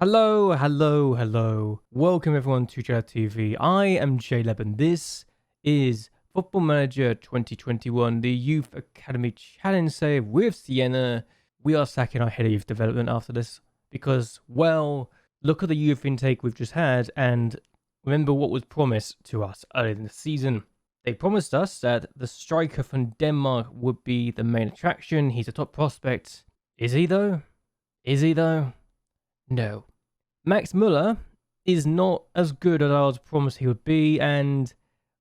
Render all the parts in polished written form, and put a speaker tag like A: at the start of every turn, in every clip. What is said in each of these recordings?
A: Hello. Welcome everyone to JLABTV. I am JLAB and this is Football Manager 2021, the Youth Academy Challenge save with Siena. We are sacking our head of youth development after this because, well, look at the youth intake we've just had and remember what was promised to us earlier in the season. They promised us that the striker from Denmark would be the main attraction. He's a top prospect. Is he though? No. Max Muller is not as good as I was promised he would be, and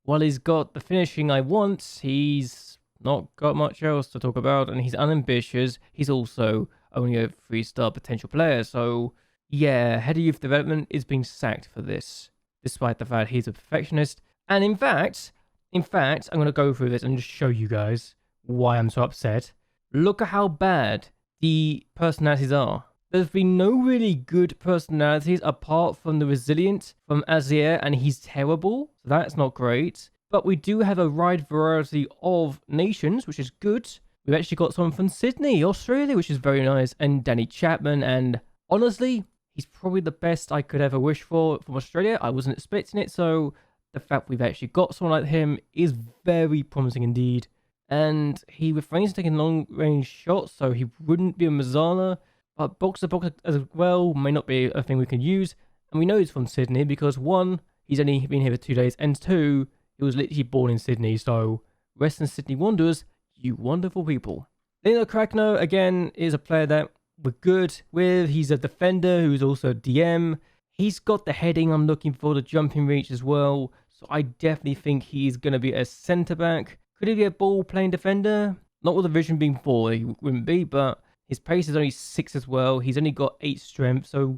A: while he's got the finishing I want, he's not got much else to talk about, and he's unambitious. He's also only a 3-star potential player, so yeah, head of youth development is being sacked for this, despite the fact he's a perfectionist. And in fact, I'm going to go through this and just show you guys why I'm so upset. Look at how bad the personalities are. There's been no really good personalities apart from the resilient from Azir, and he's terrible. So that's not great. But we do have a wide variety of nations, which is good. We've actually got someone from Sydney, Australia, which is very nice, and Danny Chapman. And honestly, he's probably the best I could ever wish for from Australia. I wasn't expecting it, so the fact we've actually got someone like him is very promising indeed. And he refrains from taking long-range shots, so he wouldn't be a Mazzala. But box-to-box as well may not be a thing we can use. And we know he's from Sydney because 1, he's only been here for 2 days, and 2, he was literally born in Sydney. So, rest in Sydney Wanderers, you wonderful people. Lino Krakno, again, is a player that we're good with. He's a defender who's also a DM. He's got the heading I'm looking for, the jumping reach as well. So, I definitely think he's going to be a centre-back. Could he be a ball-playing defender? Not with the vision being 4, he wouldn't be, but his pace is only 6 as well. He's only got 8 strength. So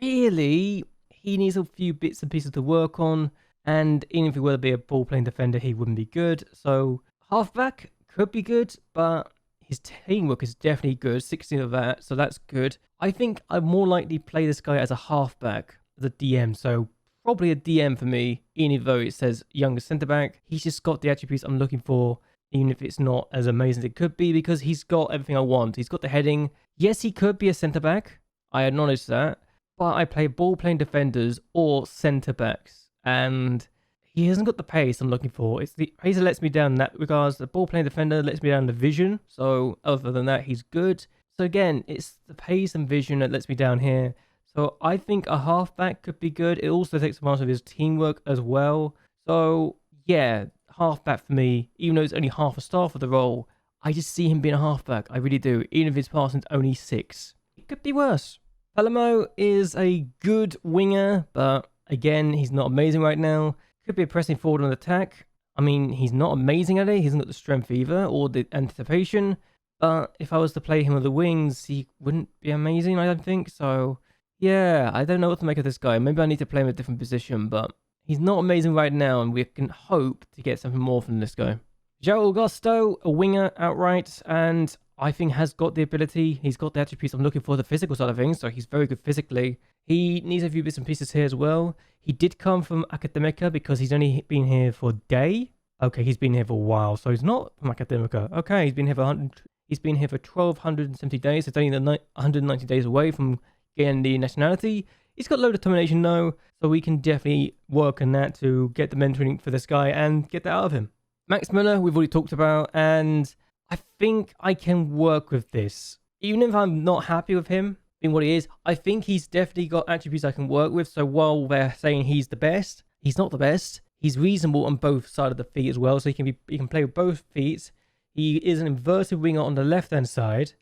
A: really, he needs a few bits and pieces to work on. And even if he were to be a ball-playing defender, he wouldn't be good. So halfback could be good, but his teamwork is definitely good. 16 of that, so that's good. I think I'd more likely play this guy as a halfback, as a DM. So probably a DM for me, even though it says younger centre-back. He's just got the attributes I'm looking for, even if it's not as amazing as it could be, because he's got everything I want. He's got the heading. Yes, he could be a centre-back. I acknowledge that. But I play ball-playing defenders or centre-backs. And he hasn't got the pace I'm looking for. It's the pace that lets me down in that regards. The ball-playing defender lets me down in the vision. So other than that, he's good. So again, it's the pace and vision that lets me down here. So I think a halfback could be good. It also takes advantage of his teamwork as well. So yeah, halfback for me, even though it's only half a star for the role, I just see him being a halfback. I really do, even if his passing's only 6. It could be worse. Palamo is a good winger, but again, he's not amazing right now. Could be a pressing forward on attack. I mean, he's not amazing at it. He hasn't got the strength either, or the anticipation. But if I was to play him on the wings, he wouldn't be amazing, I don't think. So, yeah, I don't know what to make of this guy. Maybe I need to play him in a different position, but he's not amazing right now, and we can hope to get something more from this guy. João Augusto, a winger outright, and I think has got the ability. He's got the attributes I'm looking for, the physical side of things, so he's very good physically. He needs a few bits and pieces here as well. He did come from Academica because he's only been here for a day. Okay, he's been here for a while, so he's not from Academica. Okay, he's been here for 1,270 days. It's only 190 days away from getting the nationality. He's got low determination though, so we can definitely work on that to get the mentoring for this guy and get that out of him. Max Muller, we've already talked about, and I think I can work with this. Even if I'm not happy with him being what he is, I think he's definitely got attributes I can work with. So while they're saying he's the best, he's not the best. He's reasonable on both sides of the feet as well, so he can play with both feet. He is an inverted winger on the left-hand side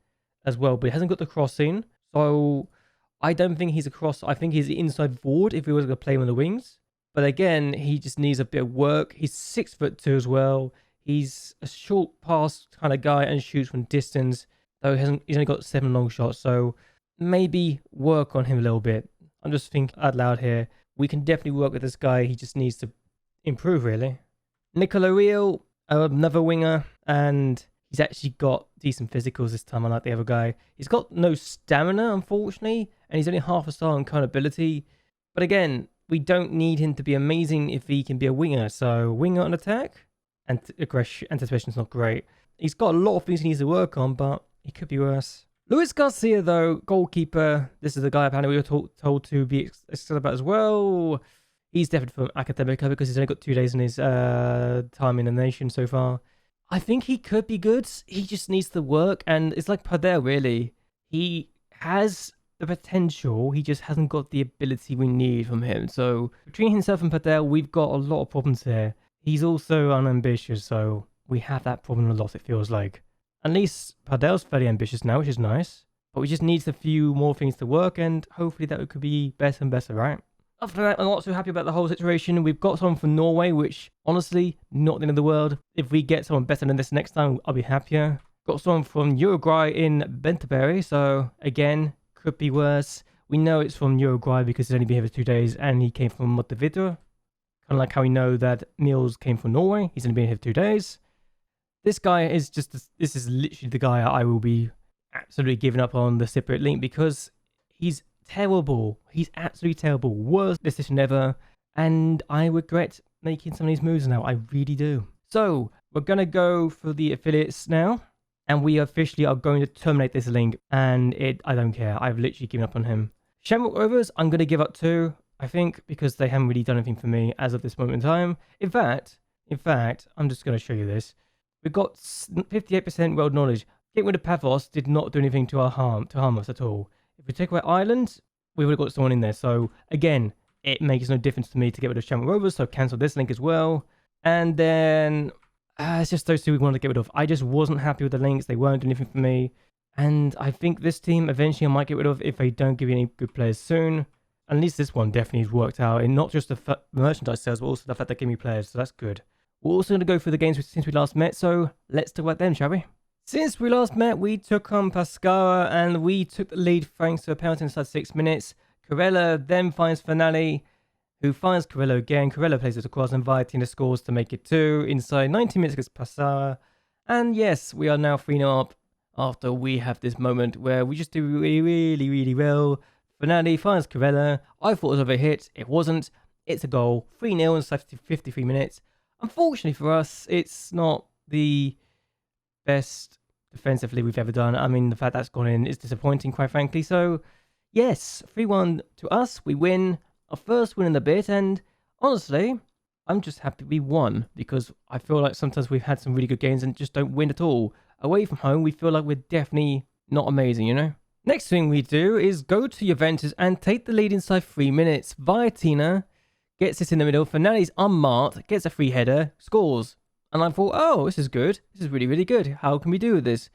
A: as well, but he hasn't got the crossing. So I don't think he's a cross. I think he's the inside forward if he was going to play him on the wings. But again, he just needs a bit of work. He's 6'2" as well. He's a short pass kind of guy and shoots from distance. Though he's only got 7 long shots. So maybe work on him a little bit. I'm just thinking out loud here. We can definitely work with this guy. He just needs to improve, really. Nicola Real, another winger. And he's actually got decent physicals this time, unlike the other guy. He's got no stamina, unfortunately. And he's only half a star on kind of ability. But again, we don't need him to be amazing if he can be a winger. So, winger on attack and aggression, anticipation's not great. He's got a lot of things he needs to work on, but it could be worse. Luis Garcia, though, goalkeeper. This is the guy apparently we were told to be excited about as well. He's definitely from Academica because he's only got 2 days in his time in the nation so far. I think he could be good. He just needs to work, and it's like Padel, really. He has the potential, he just hasn't got the ability we need from him. So between himself and Padel, we've got a lot of problems here. He's also unambitious, so we have that problem a lot, it feels like. At least Padel's fairly ambitious now, which is nice. But we just need a few more things to work, and hopefully that could be better and better, right? After that, I'm not so happy about the whole situation. We've got someone from Norway, which, honestly, not the end of the world. If we get someone better than this next time, I'll be happier. Got someone from Uruguay in Benteberry, so, again, could be worse. We know it's from Uruguay because he's only been here for 2 days, and he came from Montevideo. Kind of like how we know that Niels came from Norway. He's only been here for 2 days. This guy is just, this is literally the guy I will be absolutely giving up on the Cypriot link because he's terrible. He's absolutely terrible. Worst decision ever. And I regret making some of these moves now. I really do. So we're going to go for the affiliates now. And we officially are going to terminate this link. And I don't care. I've literally given up on him. Shamrock Rovers, I'm going to give up to, I think, because they haven't really done anything for me as of this moment in time. In fact, I'm just going to show you this. We've got 58% world knowledge. Getting rid of Paphos did not do anything to harm us at all. If we take away Ireland, we would have got someone in there. So again, it makes no difference to me to get rid of Shamrock Rovers. So cancel this link as well. And then it's just those two we wanted to get rid of. I just wasn't happy with the links. They weren't doing anything for me. And I think this team eventually I might get rid of if they don't give you any good players soon. At least this one definitely has worked out. And not just the merchandise sales, but also the fact that they give me players. So that's good. We're also going to go through the games since we last met, so let's talk about them, shall we? Since we last met, we took on Pescara, and we took the lead thanks to a penalty inside 6 minutes. Corella then finds Finale, who finds Corella again. Corella plays it across, and Viatina scores to make it 2 inside 90 minutes against Pescara. And yes, we are now 3-0 up after we have this moment where we just do really well. Finale finds Corella. I thought it was over a hit. It wasn't. It's a goal. 3-0 inside 53 minutes. Unfortunately for us, it's not the best defensively we've ever done. I mean, the fact that's gone in is disappointing, quite frankly. So, yes, 3-1 to us. We win our first win in a bit. And honestly, I'm just happy we won because I feel like sometimes we've had some really good games and just don't win at all. Away from home, we feel like we're definitely not amazing, you know? Next thing we do is go to Juventus and take the lead inside 3 minutes. Viatina gets it in the middle. Finale's unmarked, gets a free header, scores. And I thought, oh, this is good. This is really good. How can we do with this?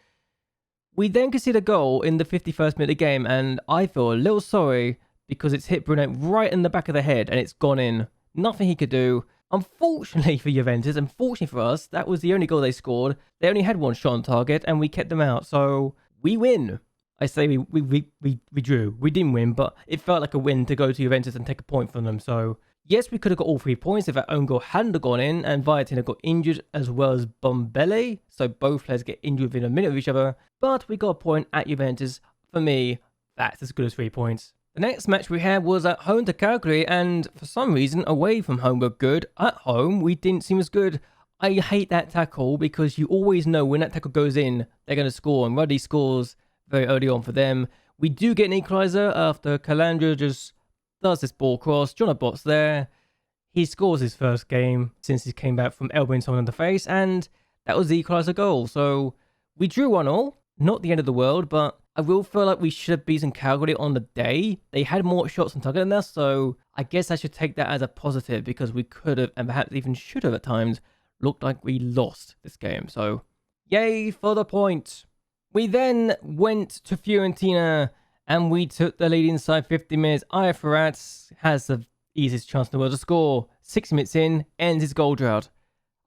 A: We then concede a goal in the 51st minute of the game, and I feel a little sorry because it's hit Bruno right in the back of the head and it's gone in. Nothing he could do. Unfortunately for Juventus, unfortunately for us, that was the only goal they scored. They only had one shot on target and we kept them out. So we win. I say we drew. We didn't win, but it felt like a win to go to Juventus and take a point from them. So yes, we could have got all 3 points if that own goal hadn't gone in, and Viatina got injured as well as Bombele, so both players get injured within a minute of each other, but we got a point at Juventus. For me, that's as good as 3 points. The next match we had was at home to Calgary, and for some reason, away from home were good. At home, we didn't seem as good. I hate that tackle because you always know when that tackle goes in, they're going to score, and Ruddy scores very early on for them. We do get an equaliser after Calandra just does this ball cross. John Abbot's there. He scores his first game since he came back from elbowing someone in the face, and that was the equaliser goal. So we drew 1-1. Not the end of the world, but I will feel like we should have beaten Calgary on the day. They had more shots on target than us, so I guess I should take that as a positive because we could have, and perhaps even should have at times, looked like we lost this game. So yay for the point. We then went to Fiorentina and we took the lead inside 50 minutes. Ayafarat has the easiest chance in the world to score. 6 minutes in, ends his goal drought.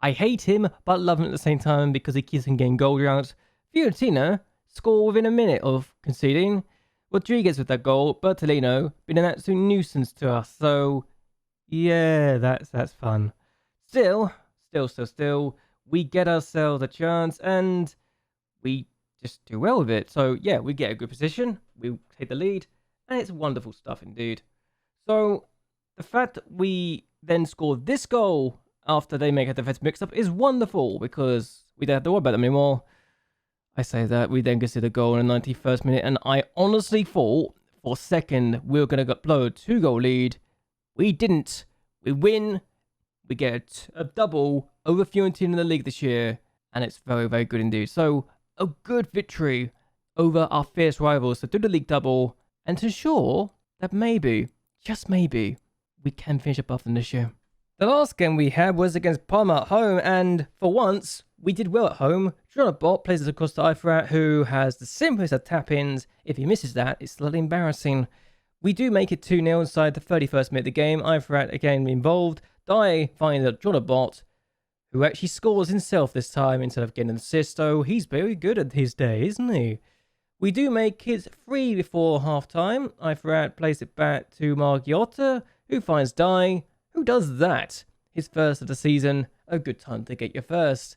A: I hate him, but love him at the same time because he keeps on getting goal droughts. Fiorentina score within a minute of conceding. Rodriguez with that goal. Bertolino been an absolute nuisance to us. So, yeah, that's fun. Still, we get ourselves a chance and we just do well with it. So yeah, we get a good position, we take the lead, and it's wonderful stuff indeed. So the fact that we then score this goal after they make a defensive mix-up is wonderful because we don't have to worry about them anymore. I say that, we then concede a goal in the 91st minute, and I honestly thought for a second we were going to blow a 2-goal lead. We didn't. We win. We get a double over Fiorentina in the league this year, and it's very, very good indeed. So, a good victory over our fierce rivals to do the league double, and to ensure that maybe, just maybe, we can finish above them this year. The last game we had was against Parma at home, and for once, we did well at home. JLABTV plays us across the Ifrat, who has the simplest of tap-ins. If he misses that, it's slightly embarrassing. We do make it 2-0 inside the 31st minute of the game. Ifrat again involved. Dai finds a JLABTV, who actually scores himself this time instead of getting an assist, so he's very good at his day, isn't he? We do make it 3 before half-time. Ifrat plays it back to MacLeod, who finds Dai. Who does that? His first of the season. A good time to get your first.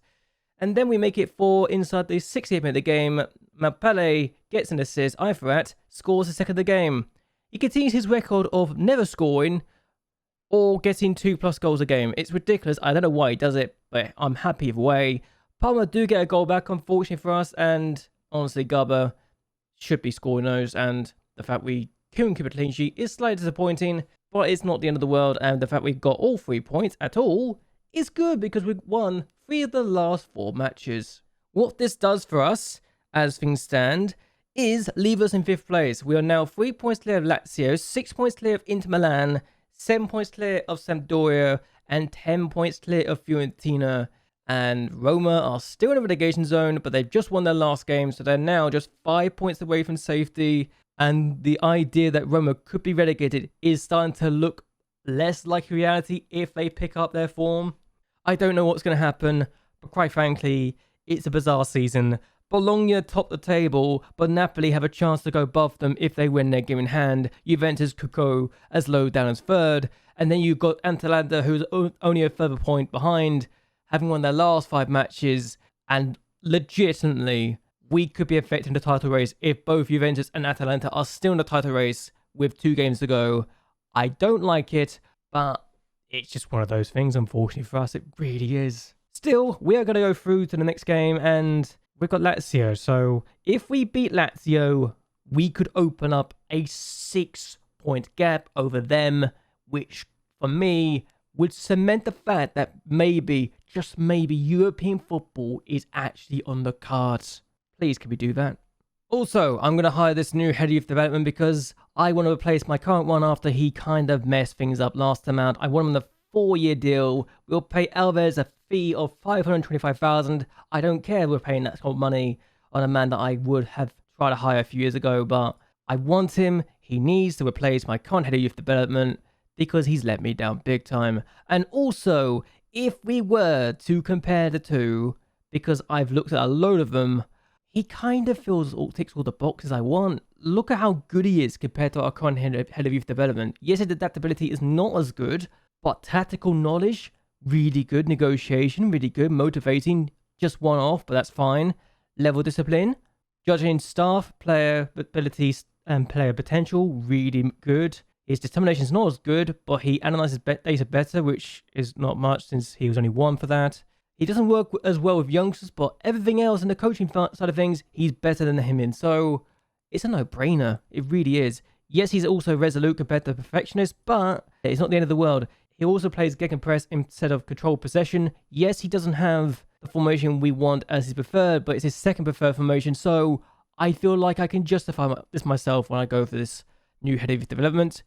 A: And then we make it 4 inside the 68th minute of the game. MacLeod gets an assist. Ifrat scores the second of the game. He continues his record of never scoring or getting 2+ goals a game. It's ridiculous. I don't know why he does it, but I'm happy either way. Parma do get a goal back, unfortunately for us, and honestly, Gubba should be scoring those, and the fact we couldn't keep a clean sheet is slightly disappointing, but it's not the end of the world, and the fact we've got all 3 points at all is good because we've won 3 of the last 4 matches. What this does for us, as things stand, is leave us in 5th place. We are now 3 points clear of Lazio, 6 points clear of Inter Milan, 7 points clear of Sampdoria, and 10 points clear of Fiorentina. And Roma are still in the relegation zone, but they've just won their last game, so they're now just 5 points away from safety. And the idea that Roma could be relegated is starting to look less like reality if they pick up their form. I don't know what's going to happen, but quite frankly, it's a bizarre season. Bologna top the table, but Napoli have a chance to go above them if they win their game in hand. Juventus could go as low down as 3rd. And then you've got Atalanta, who's only a further point behind, having won their last 5 matches. And legitimately, we could be affecting the title race if both Juventus and Atalanta are still in the title race with 2 games to go. I don't like it, but it's just one of those things, unfortunately for us. It really is. Still, we are going to go through to the next game, and we've got Lazio. So if we beat Lazio, we could open up a 6-point gap over them, which for me would cement the fact that maybe, just maybe, European football is actually on the cards. Please, can we do that? Also, I'm going to hire this new head of youth development because I want to replace my current one after he kind of messed things up last time out. I want him on a 4-year deal. We'll pay Alves a fee of $525,000. I don't care we're paying that sort of money on a man that I would have tried to hire a few years ago, but I want him. He needs to replace my current head of youth development because he's let me down big time. And also, if we were to compare the two, because I've looked at a load of them, he kind of ticks all the boxes I want. Look at how good he is compared to our current head of youth development. Yes, his adaptability is not as good, but tactical knowledge, really good. Negotiation, really good. Motivating, just one off, but that's fine. Level discipline, judging staff, player abilities, and player potential, really good. His determination is not as good, but he analyzes data better, which is not much since he was only 1 for that. He doesn't work as well with youngsters, but everything else in the coaching side of things, he's better than him in. So it's a no-brainer. It really is. Yes, he's also resolute compared to perfectionist, but it's not the end of the world. He also plays gegenpress instead of controlled possession. Yes, he doesn't have the formation we want as his preferred, but it's his second preferred formation. So I feel like I can justify this myself when I go for this new head of development.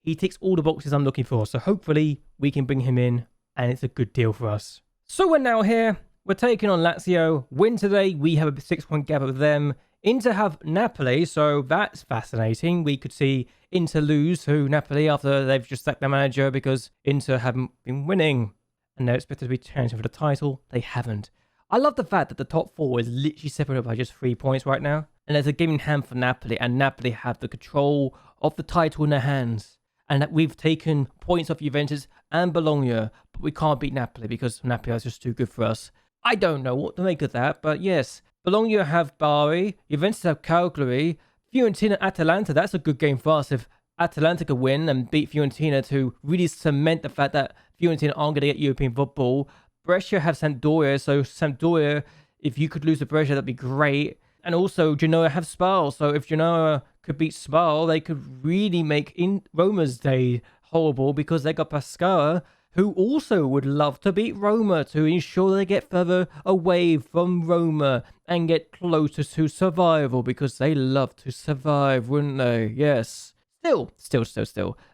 A: He ticks all the boxes I'm looking for. So hopefully we can bring him in and it's a good deal for us. So we're now here. We're taking on Lazio. Win today. We have a 6-point gap with them. Inter have Napoli, so that's fascinating. We could see Inter lose to Napoli after they've just sacked their manager because Inter haven't been winning. And they're expected to be challenging for the title. They haven't. I love the fact that the top 4 is literally separated by just 3 points right now. And there's a game in hand for Napoli, and Napoli have the control of the title in their hands. And that we've taken points off Juventus and Bologna, but we can't beat Napoli because Napoli is just too good for us. I don't know what to make of that, but yes. Bologna have Bari, Juventus have Cagliari, Fiorentina, Atalanta. That's a good game for us if Atalanta could win and beat Fiorentina to really cement the fact that Fiorentina aren't going to get European football. Brescia have Sampdoria, so Sampdoria If you could lose the pressure, that'd be great. And also, Genoa have Spal, so if Genoa could beat Spal, they could really make Roma's day horrible because they got Pescara, who also would love to beat Roma to ensure they get further away from Roma and get closer to survival because they love to survive, wouldn't they? Yes. Still.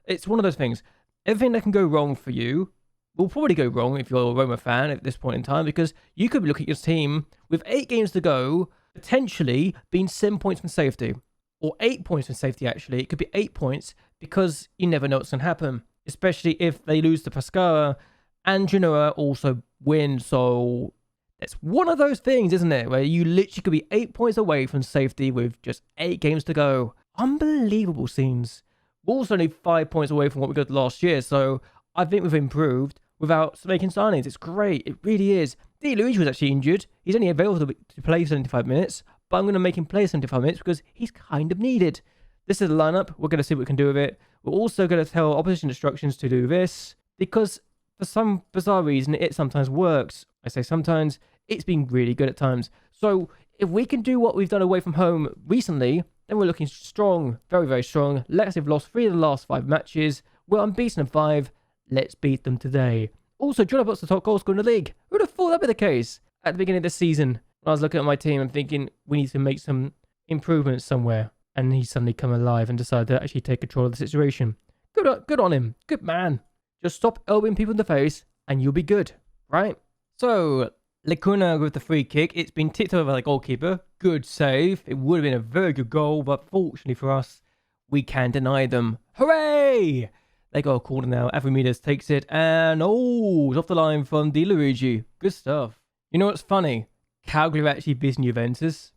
A: It's one of those things. Everything that can go wrong for you will probably go wrong if you're a Roma fan at this point in time because you could be looking at your team with 8 games to go, potentially being 7 points from safety. Or 8 points from safety, actually. It could be 8 points because you never know what's going to happen. Especially if they lose to Pescara and Genoa also win. So it's one of those things, isn't it? Where you literally could be 8 points away from safety with just 8 games to go. Unbelievable scenes. We're also only 5 points away from what we got last year. So I think we've improved without making signings. It's great. It really is. Di Luigi was actually injured. He's only available to play 75 minutes. But I'm going to make him play 75 minutes because he's kind of needed. This is the lineup. We're going to see what we can do with it. We're also going to tell opposition instructions to do this because for some bizarre reason, it sometimes works. I say sometimes. It's been really good at times. So if we can do what we've done away from home recently, then we're looking strong. Very, very strong. Let's have lost 3 of the last 5 matches. We're unbeaten in 5. Let's beat them today. Also, JLAB's the top goal scorer in the league. Who would have thought that'd be the case at the beginning of this season? When I was looking at my team and thinking we need to make some improvements somewhere. And he suddenly come alive and decided to actually take control of the situation. Good on him. Good man. Just stop elbowing people in the face and you'll be good, right? So, Lacuna with the free kick. It's been tipped over by the goalkeeper. Good save. It would have been a very good goal, but fortunately for us, we can deny them. Hooray! They got a corner now. Avramidis takes it and it's off the line from Di Luigi. Good stuff. You know what's funny? Cagliari have actually beaten Juventus.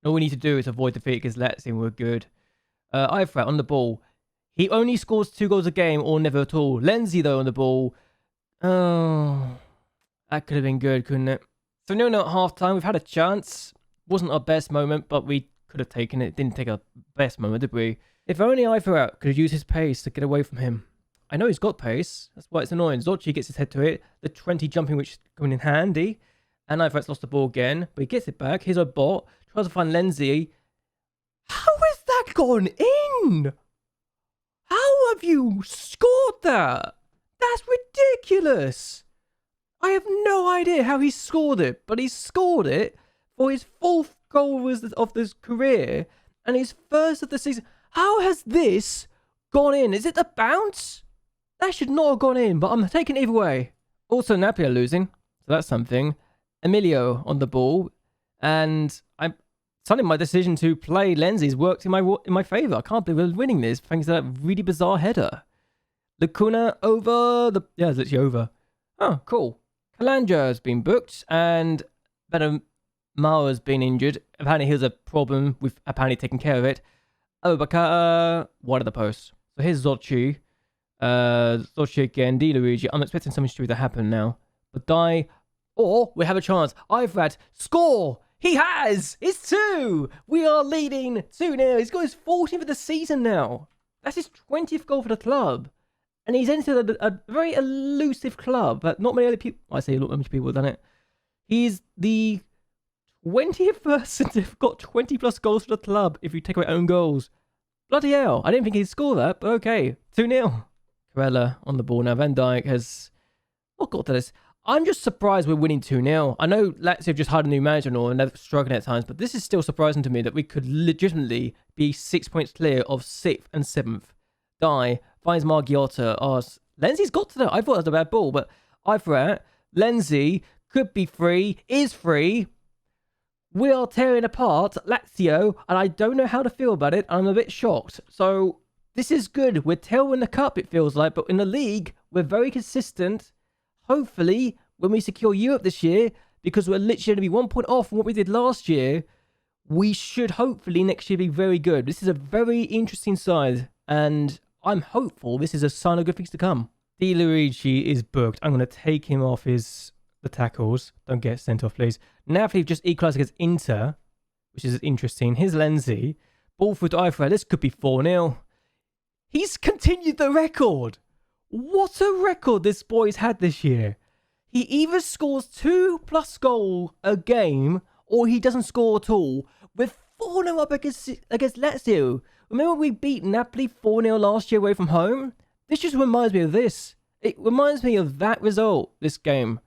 A: All we need to do is avoid defeat because Lazio were good. Eifrat on the ball. He only scores 2 goals a game or never at all. Lenzi, though, on the ball. Oh, that could have been good, couldn't it? So, no, at half-time. We've had a chance. Wasn't our best moment, but we could have taken it. Didn't take our best moment, did we? If only Eifrat could have used his pace to get away from him. I know he's got pace. That's why it's annoying. Zocchi gets his head to it. The 20 jumping, which is coming in handy. And Eifrat's lost the ball again, but he gets it back. Here's a bot. Tries to find Lenzi. How has that gone in? How have you scored that? That's ridiculous. I have no idea how he scored it, but he scored it for his 4th goal of his career and his 1st of the season. How has this gone in? Is it the bounce? That should not have gone in, but I'm taking it either way. Also, Napoli are losing, so that's something. Emilio on the ball, and suddenly my decision to play Lenzi's worked in my favour. I can't believe we're winning this thanks to that really bizarre header. Lacuna over the... Yeah, it's literally over. Oh, cool. Kalanja has been booked, and Benamara has been injured. Apparently, here's a problem with apparently taking care of it. Abubakar, wide of the post. So here's Zocchi. Zocchi again, Di Luigi. I'm expecting something stupid to happen now. But or we have a chance. Eifrat, score! He has! It's 2! We are leading 2-0. He's got his 14th of the season now. That's his 20th goal for the club. And he's entered a very elusive club. But not many other people... I say not many people have done it. He's the 20th person to have got 20 plus goals for the club if you take away own goals. Bloody hell. I didn't think he'd score that, but okay. 2-0. Corella on the ball now. Van Dijk has... What got to this? I'm just surprised we're winning 2-0. I know Lazio have just hired a new manager and all, and they're struggling at times, but this is still surprising to me that we could legitimately be 6 points clear of 6th and 7th. Dai finds Margiotta. Lenzi's got to that. I thought that was a bad ball, but Eifrat, Lenzi could be free, is free. We are tearing apart Lazio, and I don't know how to feel about it. I'm a bit shocked. So this is good. We're tailing the cup, it feels like, but in the league, we're very consistent. Hopefully, when we secure Europe this year, because we're literally going to be 1 point off from what we did last year, we should hopefully next year be very good. This is a very interesting side, and I'm hopeful this is a sign of good things to come. Di Luigi is booked. I'm going to take him off the tackles. Don't get sent off, please. Napoli just equalised against Inter, which is interesting. Here's Lenzi. Ball through to Eifrat. This could be 4-0. He's continued the record. What a record this boy's had this year. He either scores 2+ goal a game, or he doesn't score at all. We're 4-0 up against Lazio. Remember we beat Napoli 4-0 last year away from home? This just reminds me of this. It reminds me of that result, this game.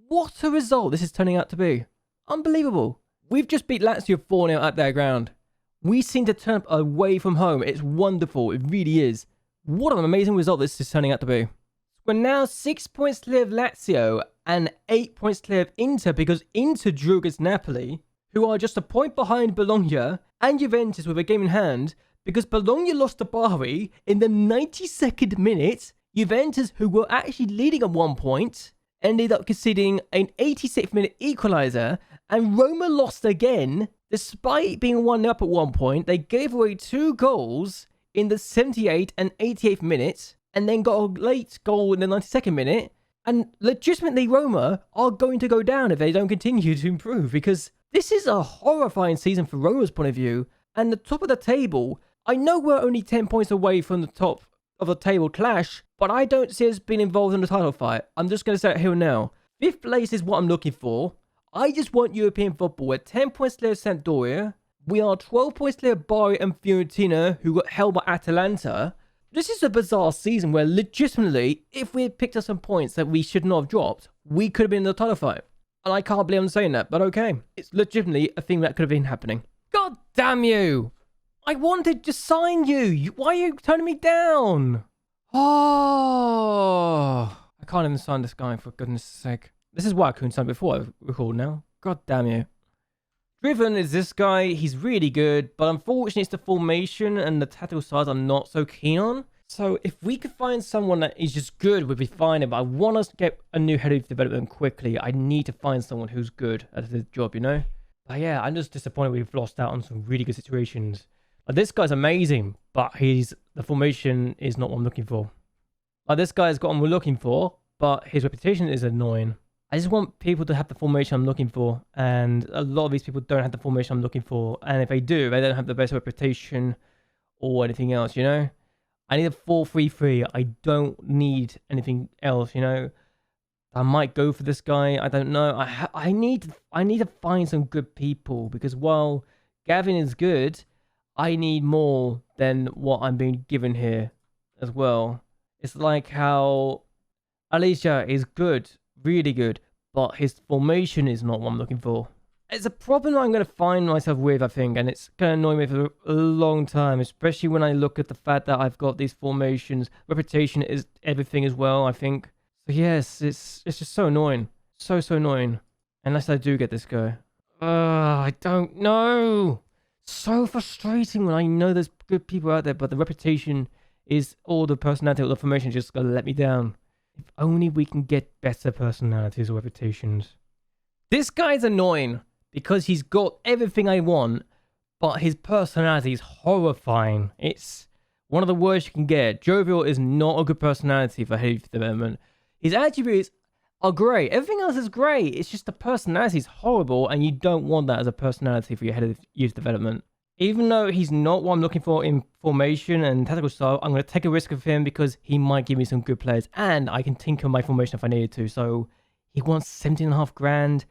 A: What a result this is turning out to be. Unbelievable. We've just beat Lazio 4-0 at their ground. We seem to turn up away from home. It's wonderful. It really is. What an amazing result this is turning out to be. We're now 6 points clear of Lazio and 8 points clear of Inter because Inter drew against Napoli, who are just a point behind Bologna and Juventus with a game in hand because Bologna lost to Bari in the 92nd minute. Juventus, who were actually leading at 1 point, ended up conceding an 86th minute equaliser, and Roma lost again. Despite being 1-0 up at 1 point, they gave away 2 goals in the 78th and 88th minute, and then got a late goal in the 92nd minute. And legitimately, Roma are going to go down if they don't continue to improve, because this is a horrifying season for Roma's point of view. And the top of the table, I know we're only 10 points away from the top of the table clash, but I don't see us being involved in the title fight. I'm just going to say it here and now. 5th place is what I'm looking for. I just want European football. We're 10 points clear of Sampdoria. We are 12 points clear of Bari and Fiorentina, who got held by Atalanta. This is a bizarre season where legitimately, if we had picked up some points that we should not have dropped, we could have been in the title fight. And I can't believe I'm saying that, but okay. It's legitimately a thing that could have been happening. God damn you! I wanted to sign you! Why are you turning me down? Oh, I can't even sign this guy, for goodness sake. This is why I couldn't sign before I recorded now. God damn you. Driven is this guy. He's really good, but unfortunately it's the formation and the tactical sides I'm not so keen on. So if we could find someone that is just good, we'd be fine. But I want us to get a new head of development quickly. I need to find someone who's good at the job, you know? But yeah, I'm just disappointed we've lost out on some really good situations. Like, this guy's amazing, but the formation is not what I'm looking for. Like, this guy's got what we're looking for, but his reputation is annoying. I just want people to have the formation I'm looking for, and a lot of these people don't have the formation I'm looking for, and if they do, they don't have the best reputation or anything else, you know? I need a 4-3-3. I don't need anything else, you know? I might go for this guy. I don't know. I need to find some good people, because while Gavin is good, I need more than what I'm being given here as well. It's like how Alicia is good, really good, but his formation is not what I'm looking for. It's a problem I'm going to find myself with, I think, and it's going to annoy me for a long time, especially when I look at the fact that I've got these formations. Reputation is everything as well, I think. So yes, it's just so annoying. So annoying. Unless I do get this guy. I don't know. So frustrating when I know there's good people out there, but the reputation is all the personality or the formation just going to let me down. If only we can get better personalities or reputations. This guy's annoying because he's got everything I want, but his personality is horrifying. It's one of the worst you can get. Jovial is not a good personality for head of development. His attributes are great. Everything else is great. It's just the personality is horrible, and you don't want that as a personality for your head of youth development. Even though he's not what I'm looking for in formation and tactical style, I'm going to take a risk of him because he might give me some good players, and I can tinker my formation if I needed to. So he wants 17.5 grand.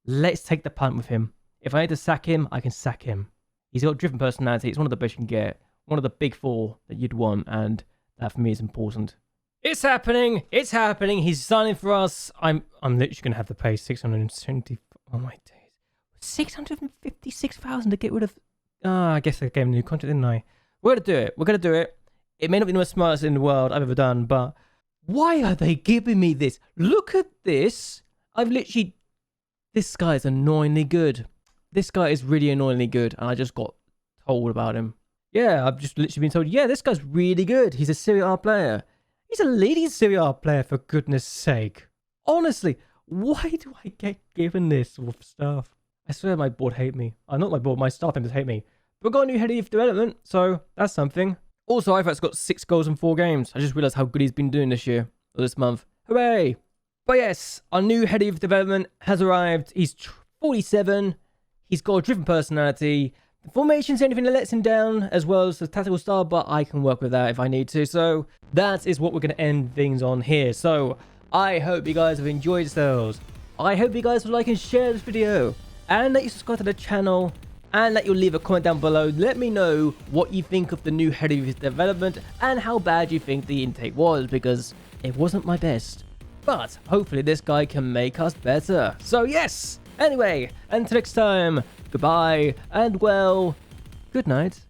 A: Let's take the punt with him. If I need to sack him, I can sack him. He's got a driven personality. It's one of the best you can get. One of the big four that you'd want, and that for me is important. It's happening. It's happening. He's signing for us. I'm literally going to have to pay 670. Oh my days. 656,000 to get rid of. I guess I gave him a new contract, didn't I? We're going to do it. We're going to do it. It may not be the most smartest in the world I've ever done, but why are they giving me this? Look at this. This guy is annoyingly good. This guy is really annoyingly good, and I just got told about him. Yeah, I've just literally been told, yeah, this guy's really good. He's a Serie A player. He's a leading Serie A player, for goodness sake. Honestly, why do I get given this sort of stuff? I swear my board hate me. Not my board, my staff members hate me. But we've got a new head of youth development, so that's something. Also, Ifat's got 6 goals in 4 games. I just realised how good he's been doing this year, or this month. Hooray! But yes, our new head of youth development has arrived. He's 47. He's got a driven personality. The formation's anything that lets him down, as well as the tactical style, but I can work with that if I need to. So that is what we're going to end things on here. So I hope you guys have enjoyed yourselves. I hope you guys will like and share this video, and that you subscribe to the channel, and that you'll leave a comment down below. Let me know what you think of the new head of development and how bad you think the intake was, because it wasn't my best. But hopefully this guy can make us better. So yes, anyway, until next time, goodbye, and well, good night.